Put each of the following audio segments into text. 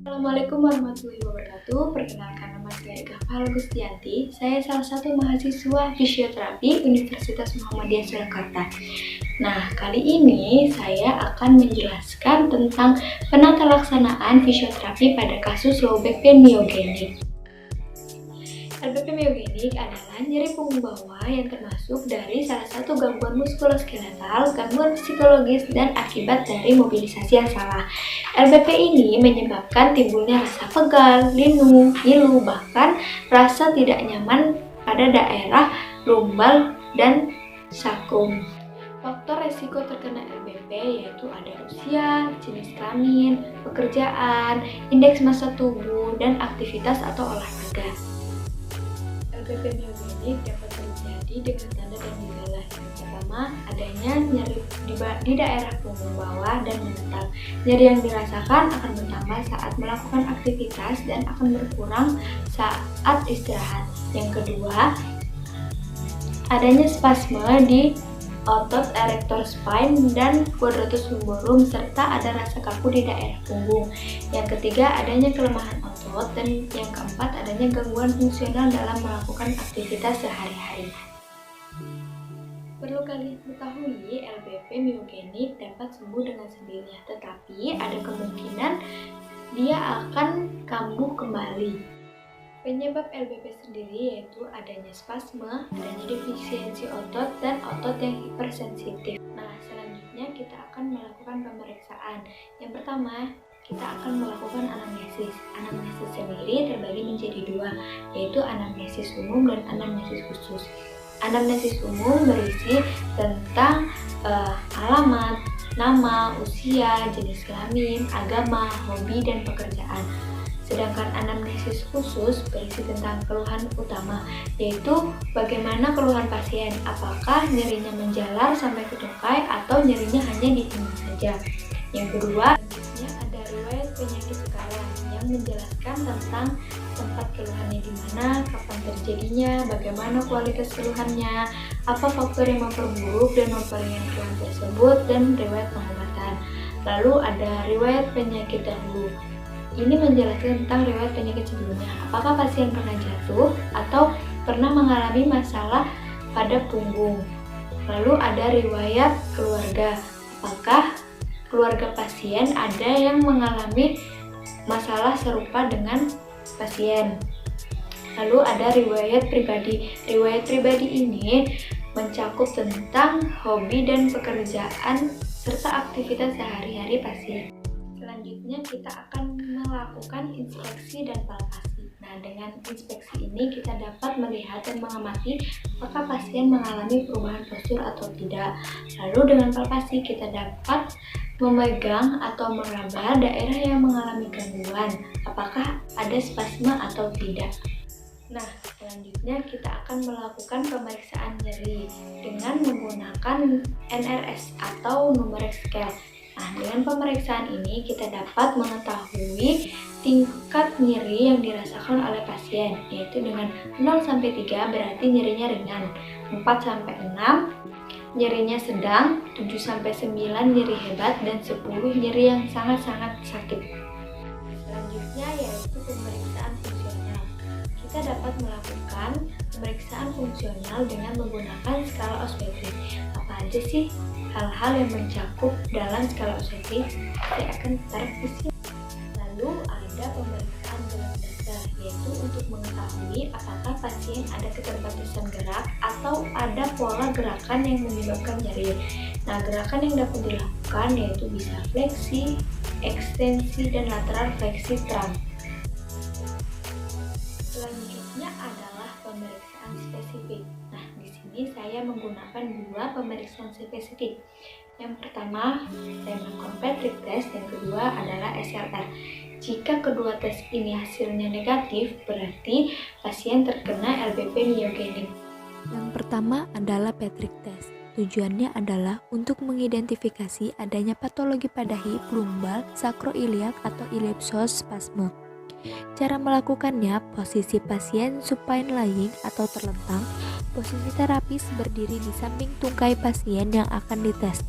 Assalamualaikum warahmatullahi wabarakatuh. Perkenalkan, nama saya Ega Fahal Gustianti. Saya salah satu mahasiswa fisioterapi Universitas Muhammadiyah Surakarta. Nah, kali ini saya akan menjelaskan tentang penata laksanaan fisioterapi pada kasus low back pain myogenik. LBP myogenik adalah nyeri punggung bawah yang termasuk dari salah satu gangguan muskuloskeletal, gangguan psikologis, dan akibat dari mobilisasi yang salah. LBP ini menyebabkan timbulnya rasa pegal, linu, ngilu, bahkan rasa tidak nyaman pada daerah lumbal dan sakrum. Faktor resiko terkena LBP yaitu ada usia, jenis kelamin, pekerjaan, indeks massa tubuh, dan aktivitas atau olahraga. LBP myogenik dapat terjadi dengan tanda dan gejala. Yang pertama, adanya nyeri di daerah punggung bawah dan menetap. Nyeri yang dirasakan akan bertambah saat melakukan aktivitas dan akan berkurang saat istirahat. Yang kedua, adanya spasme di otot erector spine dan quadratus lumborum serta ada rasa kaku di daerah punggung. Yang ketiga, adanya kelemahan otot, dan yang keempat, adanya gangguan fungsional dalam melakukan aktivitas sehari-hari. Perlu kalian ketahui, LBP myogenik dapat sembuh dengan sendirinya, tetapi ada kemungkinan dia akan kambuh kembali. Penyebab LBP sendiri yaitu adanya spasme, adanya defisiensi otot, dan otot yang hipersensitif. Nah, selanjutnya kita akan melakukan pemeriksaan. Yang pertama, kita akan melakukan anamnesis. Anamnesis sendiri terbagi menjadi dua, yaitu anamnesis umum dan anamnesis khusus. Anamnesis umum berisi tentang alamat, nama, usia, jenis kelamin, agama, hobi, dan pekerjaan. Sedangkan anamnesis khusus berisi tentang keluhan utama, yaitu bagaimana keluhan pasien, apakah nyerinya menjalar sampai ke tungkai atau nyerinya hanya di sini saja. Yang kedua, selanjutnya ada riwayat penyakit sekarang yang menjelaskan tentang tempat keluhannya di mana, kapan terjadinya, bagaimana kualitas keluhannya, apa faktor yang memperburuk dan memperingan keluhan tersebut, dan riwayat pengobatan. Lalu ada riwayat penyakit dahulu. Ini menjelaskan tentang riwayat penyakit sebelumnya. Apakah pasien pernah jatuh atau pernah mengalami masalah pada punggung. Lalu ada riwayat keluarga. Apakah keluarga pasien ada yang mengalami masalah serupa dengan pasien. Lalu ada riwayat pribadi. Riwayat pribadi ini mencakup tentang hobi dan pekerjaan serta aktivitas sehari-hari pasien. Selanjutnya kita akan melakukan inspeksi dan palpasi. Nah, dengan inspeksi ini kita dapat melihat dan mengamati apakah pasien mengalami perubahan postur atau tidak. Lalu dengan palpasi kita dapat memegang atau meraba daerah yang mengalami gangguan, apakah ada spasme atau tidak. Nah, selanjutnya kita akan melakukan pemeriksaan nyeri dengan menggunakan NRS atau numeric scale. Nah, dengan pemeriksaan ini kita dapat mengetahui tingkat nyeri yang dirasakan oleh pasien, yaitu dengan 0-3 berarti nyerinya ringan, 4-6 nyerinya sedang, 7-9 nyeri hebat, dan 10 nyeri yang sangat-sangat sakit. Selanjutnya yaitu pemeriksaan fungsional. Kita dapat melakukan pemeriksaan fungsional dengan menggunakan skala Ospetri. Apa aja sih hal-hal yang mencakup dalam skala Ospetri? Saya akan tarik di sini. Lalu ada pemeriksaan gerak dasar, yaitu untuk mengetahui apakah pasien ada keterbatasan gerak atau ada pola gerakan yang menyebabkan nyeri. Nah, gerakan yang dapat dilakukan yaitu bisa fleksi, ekstensi, dan lateral fleksi trunk. Selanjutnya adalah pemeriksaan spesifik. Nah, di sini saya menggunakan dua pemeriksaan spesifik. Yang pertama, saya melakukan Patrick test, yang kedua adalah SLR. Jika kedua tes ini hasilnya negatif, berarti pasien terkena LBP myogenik. Yang pertama adalah Patrick test. Tujuannya adalah untuk mengidentifikasi adanya patologi pada hip, lumbal, sakroiliak atau iliopsoas spasme. Cara melakukannya, posisi pasien supine lying atau terlentang, posisi terapis berdiri di samping tungkai pasien yang akan dites.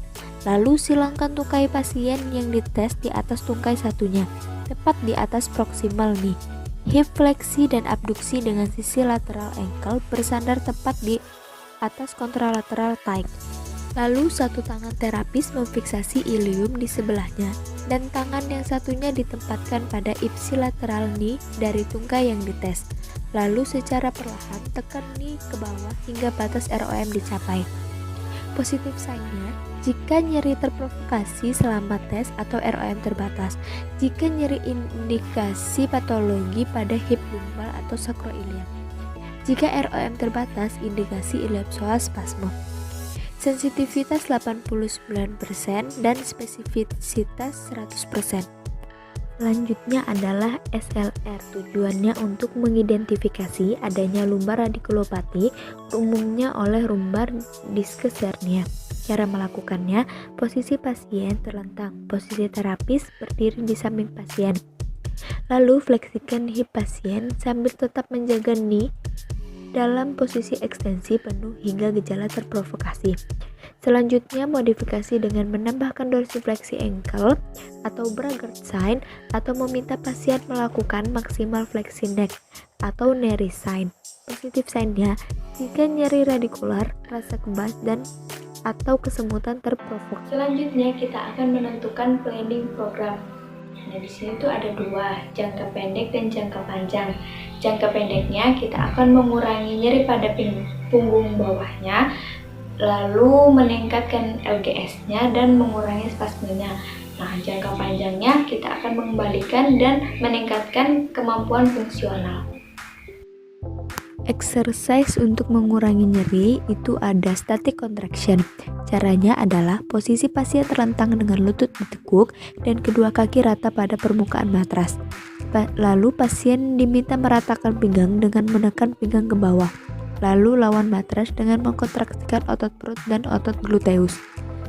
Lalu silangkan tungkai pasien yang dites di atas tungkai satunya. tepat di atas proksimal knee. Hip fleksi dan abduksi dengan sisi lateral ankle bersandar tepat di atas kontralateral thigh. Lalu satu tangan terapis memfiksasi ilium di sebelahnya dan tangan yang satunya ditempatkan pada ipsilateral knee dari tungkai yang dites. Lalu secara perlahan tekan knee ke bawah hingga batas ROM dicapai. Positif sign-nya, jika nyeri terprovokasi selama tes atau ROM terbatas. Jika nyeri indikasi patologi pada hip lumbal atau sakroiliak. Jika ROM terbatas, indikasi iliopsoas spasme. Sensitivitas 89% dan spesifisitas 100%. Selanjutnya adalah SLR. Tujuannya untuk mengidentifikasi adanya lumbar radikulopati, umumnya oleh lumbar discus hernia. Cara melakukannya, posisi pasien terlentang, posisi terapis berdiri di samping pasien. Lalu fleksikan hip pasien sambil tetap menjaga knee dalam posisi ekstensi penuh hingga gejala terprovokasi. Selanjutnya, modifikasi dengan menambahkan dorsifleksi ankle atau Bragard sign atau meminta pasien melakukan maksimal fleksi neck atau Nery sign. Positif sign-nya, jika nyeri radikular, rasa kebas dan atau kesemutan terprovokasi. Selanjutnya kita akan menentukan planning program. Nah, di sini tuh ada dua, jangka pendek dan jangka panjang. Jangka pendeknya kita akan mengurangi nyeri pada punggung bawahnya, lalu meningkatkan LGS-nya dan mengurangi spasmenya. Nah, jangka panjangnya kita akan mengembalikan dan meningkatkan kemampuan fungsional. Exercise untuk mengurangi nyeri itu ada static contraction. Caranya adalah posisi pasien terlentang dengan lutut ditekuk dan kedua kaki rata pada permukaan matras. Lalu pasien diminta meratakan pinggang dengan menekan pinggang ke bawah. Lalu lawan matras dengan mengkontraksikan otot perut dan otot gluteus.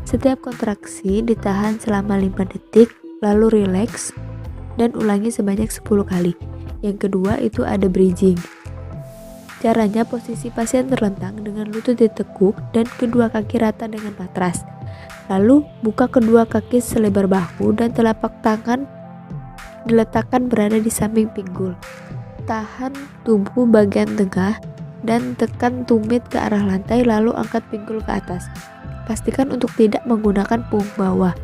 Setiap kontraksi ditahan selama 5 detik, lalu rileks dan ulangi sebanyak 10 kali. Yang kedua itu ada bridging. Caranya, posisi pasien terlentang dengan lutut ditekuk dan kedua kaki rata dengan matras. Lalu buka kedua kaki selebar bahu dan telapak tangan diletakkan berada di samping pinggul. Tahan tubuh bagian tengah dan tekan tumit ke arah lantai, lalu angkat pinggul ke atas. Pastikan untuk tidak menggunakan punggung bawah.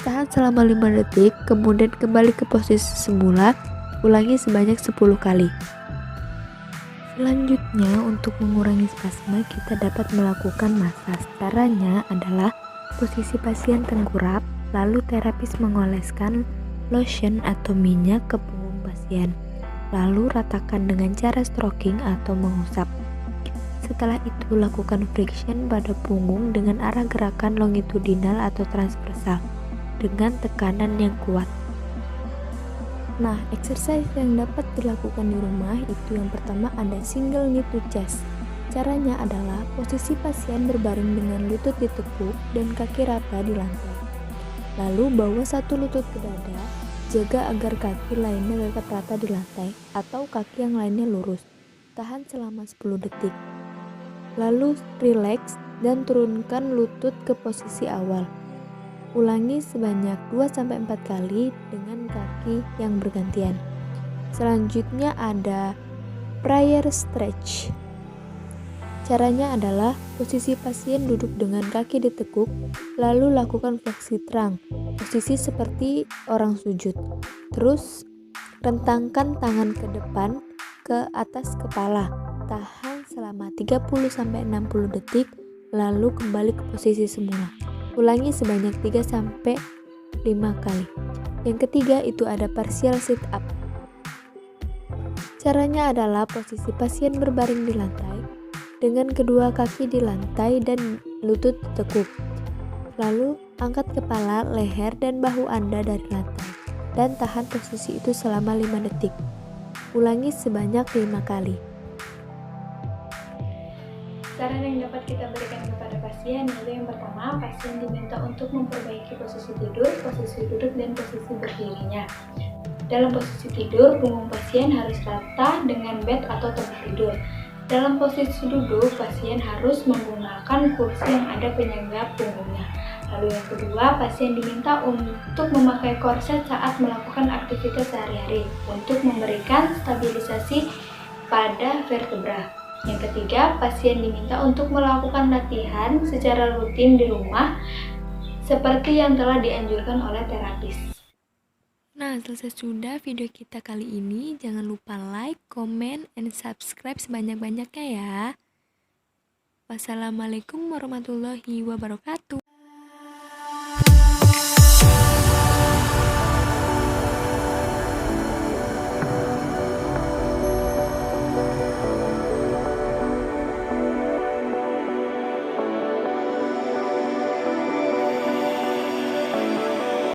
Tahan selama 5 detik, kemudian kembali ke posisi semula. Ulangi sebanyak 10 kali. Selanjutnya, untuk mengurangi spasme, kita dapat melakukan masas. Caranya adalah posisi pasien tengkurap, lalu terapis mengoleskan lotion atau minyak ke punggung pasien. Lalu ratakan dengan cara stroking atau mengusap. Setelah itu, lakukan friction pada punggung dengan arah gerakan longitudinal atau transversal dengan tekanan yang kuat. Nah, exercise yang dapat dilakukan di rumah itu yang pertama ada single knee to chest. Caranya adalah posisi pasien berbaring dengan lutut ditekuk dan kaki rata di lantai. Lalu bawa satu lutut ke dada, jaga agar kaki lainnya tetap rata di lantai atau kaki yang lainnya lurus. Tahan selama 10 detik. Lalu relax dan turunkan lutut ke posisi awal. Ulangi sebanyak 2-4 kali dengan kaki yang bergantian. Selanjutnya ada prayer stretch. Caranya adalah posisi pasien duduk dengan kaki ditekuk, lalu lakukan fleksi terang, posisi seperti orang sujud. Terus rentangkan tangan ke depan ke atas kepala. Tahan selama 30-60 detik, lalu kembali ke posisi semula. Ulangi sebanyak 3-5 kali. Yang ketiga itu ada partial sit up. Caranya adalah posisi pasien berbaring di lantai dengan kedua kaki di lantai dan lutut ditekuk. Lalu angkat kepala, leher, dan bahu Anda dari lantai dan tahan posisi itu selama 5 detik. Ulangi sebanyak 5 kali. Saran yang dapat kita berikan kepada pasien yaitu yang pertama, pasien diminta untuk memperbaiki posisi tidur, posisi duduk, dan posisi berdirinya. Dalam posisi tidur, punggung pasien harus rata dengan bed atau tempat tidur. Dalam posisi duduk, pasien harus menggunakan kursi yang ada penyangga punggungnya. Lalu yang kedua, pasien diminta untuk memakai korset saat melakukan aktivitas sehari-hari untuk memberikan stabilisasi pada vertebra. Yang ketiga, pasien diminta untuk melakukan latihan secara rutin di rumah seperti yang telah dianjurkan oleh terapis. Nah, selesai sudah video kita kali ini. Jangan lupa like, comment, and subscribe sebanyak-banyaknya ya. Wassalamualaikum warahmatullahi wabarakatuh.